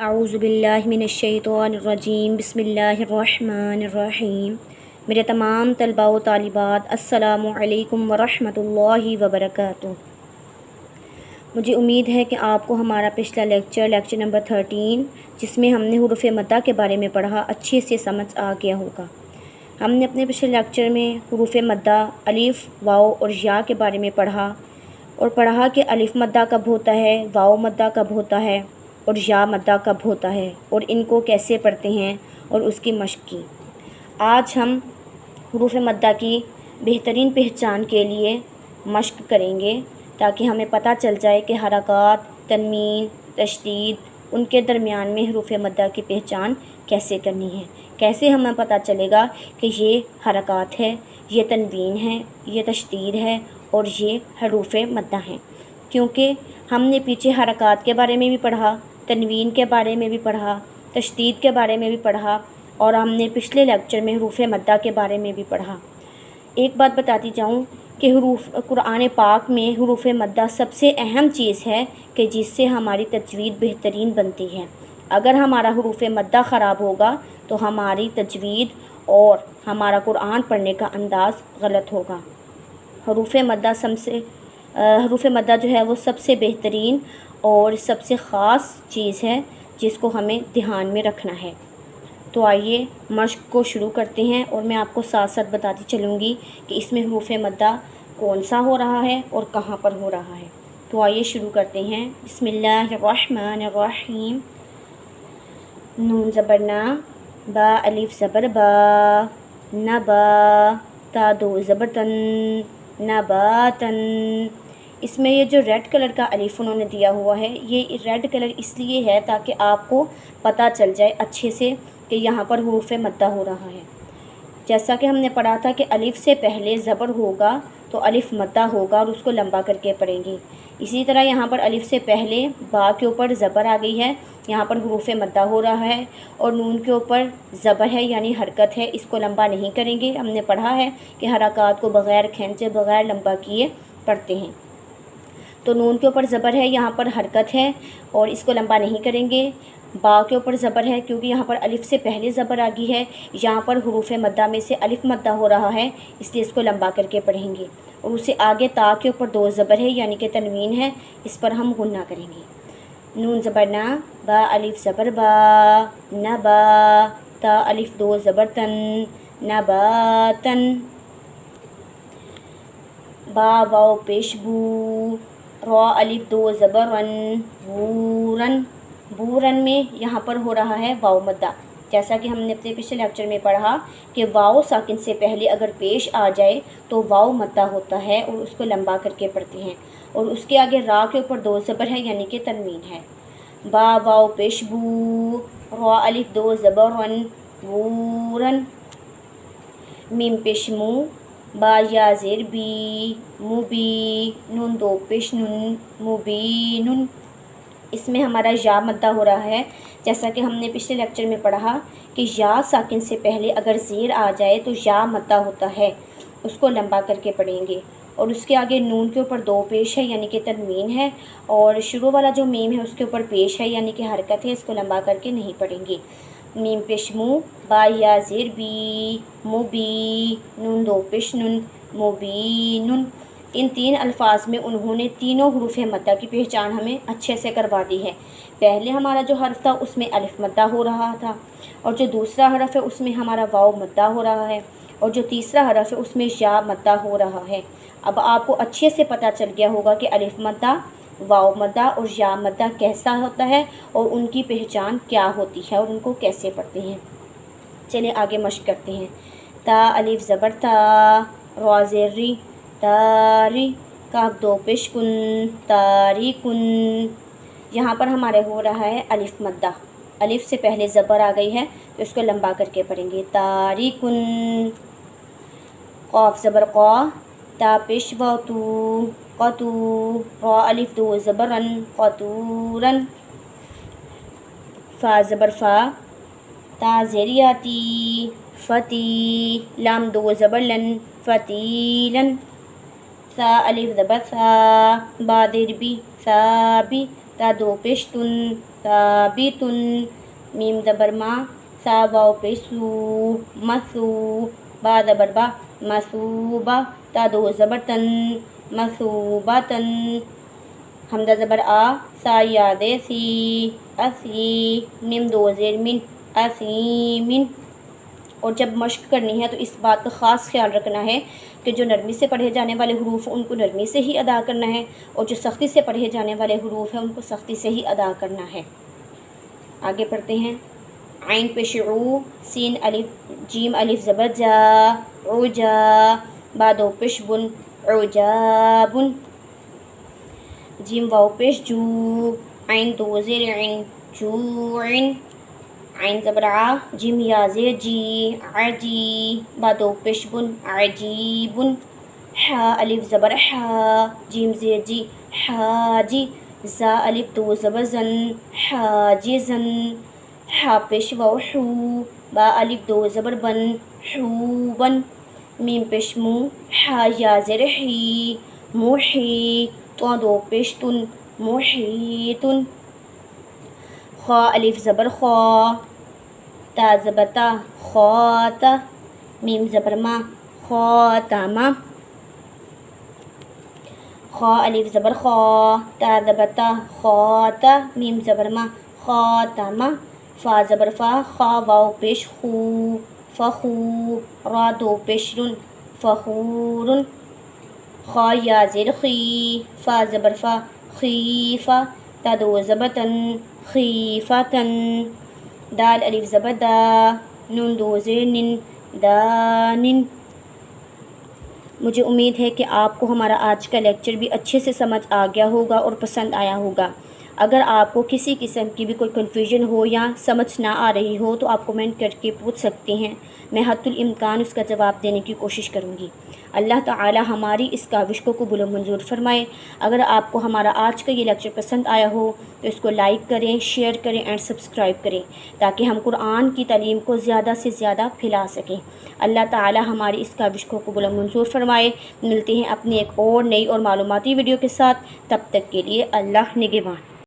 اعوذ باللہ من الشیطان الرجیم بسم اللہ الرحمن الرحیم۔ میرے تمام طلباء و طالبات السلام علیکم ورحمۃ اللہ وبرکاتہ۔ مجھے امید ہے کہ آپ کو ہمارا پچھلا لیکچر نمبر 13 جس میں ہم نے حروف مدہ کے بارے میں پڑھا اچھے سے سمجھ آ گیا ہوگا۔ ہم نے اپنے پچھلے لیکچر میں حروف مدہ الف، واو اور یا کے بارے میں پڑھا کہ الف مدہ کب ہوتا ہے، واو مدہ کب ہوتا ہے اور یا مدہ کب ہوتا ہے اور ان کو کیسے پڑھتے ہیں اور اس کی مشق کی۔ آج ہم حروف مدہ کی بہترین پہچان کے لیے مشق کریں گے تاکہ ہمیں پتہ چل جائے کہ حرکات، تنوین، تشدید، ان کے درمیان میں حروف مدہ کی پہچان کیسے کرنی ہے، کیسے ہمیں پتہ چلے گا کہ یہ حرکات ہے، یہ تنوین ہے، یہ تشدید ہے اور یہ حروف مدہ ہیں۔ کیونکہ ہم نے پیچھے حرکات کے بارے میں بھی پڑھا، تنوین کے بارے میں بھی پڑھا، تشدید کے بارے میں بھی پڑھا اور ہم نے پچھلے لیکچر میں حروف مدہ کے بارے میں بھی پڑھا۔ ایک بات بتاتی جاؤں کہ قرآن پاک میں حروف مدہ سب سے اہم چیز ہے کہ جس سے ہماری تجوید بہترین بنتی ہے۔ اگر ہمارا حروف مدہ خراب ہوگا تو ہماری تجوید اور ہمارا قرآن پڑھنے کا انداز غلط ہوگا۔ حروف مدہ جو ہے وہ سب سے بہترین اور سب سے خاص چیز ہے جس کو ہمیں دھیان میں رکھنا ہے۔ تو آئیے مشق کو شروع کرتے ہیں اور میں آپ کو ساتھ ساتھ بتاتی چلوں گی کہ اس میں حروف مدہ کون سا ہو رہا ہے اور کہاں پر ہو رہا ہے۔ تو آئیے شروع کرتے ہیں۔ بسم اللہ الرحمن الرحیم۔ نون زبر نا، با الف زبر با، نبا، تا دو زبر تن، نباتن۔ اس میں یہ جو ریڈ کلر کا الف انہوں نے دیا ہوا ہے، یہ ریڈ کلر اس لیے ہے تاکہ آپ کو پتہ چل جائے اچھے سے کہ یہاں پر حروف مدہ ہو رہا ہے۔ جیسا کہ ہم نے پڑھا تھا کہ الف سے پہلے زبر ہوگا تو الف مدہ ہوگا اور اس کو لمبا کر کے پڑھیں گے۔ اسی طرح یہاں پر الف سے پہلے با کے اوپر زبر آ گئی ہے، یہاں پر حروف مدہ ہو رہا ہے اور نون کے اوپر زبر ہے یعنی حرکت ہے، اس کو لمبا نہیں کریں گے۔ ہم نے پڑھا ہے کہ حرکات کو بغیر کھینچے، بغیر لمبا کیے پڑھتے ہیں۔ تو نون کے اوپر زبر ہے، یہاں پر حرکت ہے اور اس کو لمبا نہیں کریں گے۔ با کے اوپر زبر ہے کیونکہ یہاں پر الف سے پہلے زبر آ گئی ہے، یہاں پر حروف مدہ میں سے الف مدہ ہو رہا ہے اس لیے اس کو لمبا کر کے پڑھیں گے۔ اور اسے آگے تا کے اوپر دو زبر ہے یعنی کہ تنوین ہے، اس پر ہم غنہ کریں گے۔ نون زبر نا، با الف زبر با، نبا، تا الف دو زبر تن، نباتن۔ با واو پیش بو، را الف دو زبر رن، بورن۔ بورن میں یہاں پر ہو رہا ہے واو مدہ، جیسا کہ ہم نے اپنے پچھلے لیکچر میں پڑھا کہ واو ساکن سے پہلے اگر پیش آ جائے تو واو مدہ ہوتا ہے اور اس کو لمبا کر کے پڑھتے ہیں اور اس کے آگے را کے اوپر دو زبر ہے یعنی کہ تنوین ہے۔ با واو پیش بو، را الف دو زبر رن، بورن۔ میم پیش مو، با یا زیر بی، مبی، نون دو پیش نون، مبینن۔ اس میں ہمارا یا مدہ ہو رہا ہے، جیسا کہ ہم نے پچھلے لیکچر میں پڑھا کہ یا ساکن سے پہلے اگر زیر آ جائے تو یا مدہ ہوتا ہے، اس کو لمبا کر کے پڑھیں گے اور اس کے آگے نون کے اوپر دو پیش ہے یعنی کہ تنوین ہے اور شروع والا جو میم ہے اس کے اوپر پیش ہے یعنی کہ حرکت ہے، اس کو لمبا کر کے نہیں پڑھیں گے۔ میم پیش مو، با یا زیر بی، مبی، نون دو پیش نون، مبینن۔ ان تین الفاظ میں انہوں نے تینوں حروف مدہ کی پہچان ہمیں اچھے سے کروا دی ہے۔ پہلے ہمارا جو حرف تھا اس میں الف مدہ ہو رہا تھا اور جو دوسرا حرف ہے اس میں ہمارا واو مدہ ہو رہا ہے اور جو تیسرا حرف ہے اس میں یا مدہ ہو رہا ہے۔ اب آپ کو اچھے سے پتہ چل گیا ہوگا کہ الف مدہ، واو مدہ اور یا مدہ کیسا ہوتا ہے اور ان کی پہچان کیا ہوتی ہے اور ان کو کیسے پڑھتے ہیں۔ چلیں آگے مشق کرتے ہیں۔ تا الف زبر تا، را زیر ری، تاری، کاف دو پیش کن، تاریکن۔ یہاں پر ہمارے ہو رہا ہے الف مدہ، الف سے پہلے زبر آ گئی ہے تو اس کو لمبا کر کے پڑھیں گے، تاریکن۔ قاف زبر قا، تا پیش واو تو، قطو، را الف دو زبر رن، قطورن۔ فا زبر فا، تا زیریاتی، فتی، لام دو زبر لن، فتیلن۔ ثا الف زبر ثا، با دیر بی، ثابی، تا دو پیش تن ثابتن میم زبر ما سا واو پیش سو مسو با زبر با مسوبہ تا دو زبر تن مسوبتن حمزہ زبر آ سا یاد سی اسی میم دو زیر من اسیمن۔ اور جب مشق کرنی ہے تو اس بات کا خاص خیال رکھنا ہے کہ جو نرمی سے پڑھے جانے والے حروف ان کو نرمی سے ہی ادا کرنا ہے، اور جو سختی سے پڑھے جانے والے حروف ہیں ان کو سختی سے ہی ادا کرنا ہے۔ آگے پڑھتے ہیں۔ عین پیش عو، سین الف جیم الف زبر جا عجا، با دو پیش بن عجابن، جیم واو پیش جو، عین دو زیر عین جوعن، عین زبر ع، جیم یا زیر جی عجی، با دو پیش بن عجیبن، حا الف زبر حا، جیم زیر جی حاجی، زا الف دو زبر زن حاجزن، حا پیش واو حو، با الف دو زبر بن حوبن، میم پیش مو، حا یا زیر حی محی، تو دو پیش تن محیتن، خا الف زبر خا، تا زبر تا خاتا، میم زبر ما خاتما، خا الف زبر خا، تا زبر تا خاتا، میم زبر ما خاتما، فا زبر فا، خا واو پیش خو فخو، را دو پیش رن فخورن، خا یا زیر خی، فا زبر فا خیفا، تا دو زبر تن خیفتن، دال الف زبر دا، نون دو زیر نن دانن۔ مجھے امید ہے کہ آپ کو ہمارا آج کا لیکچر بھی اچھے سے سمجھ آ گیا ہوگا اور پسند آیا ہوگا۔ اگر آپ کو کسی قسم کی بھی کوئی کنفیوژن ہو یا سمجھ نہ آ رہی ہو تو آپ کمنٹ کر کے پوچھ سکتے ہیں، میں حد الامکان اس کا جواب دینے کی کوشش کروں گی۔ اللہ تعالی ہماری اس کاوش کو قبول و منظور فرمائے۔ اگر آپ کو ہمارا آج کا یہ لیکچر پسند آیا ہو تو اس کو لائک کریں، شیئر کریں اینڈ سبسکرائب کریں تاکہ ہم قرآن کی تعلیم کو زیادہ سے زیادہ پھیلا سکیں۔ اللہ تعالی ہماری اس کاوش کو قبول و منظور فرمائے۔ ملتے ہیں اپنی ایک اور نئی اور معلوماتی ویڈیو کے ساتھ، تب تک کے لیے اللہ نگہبان۔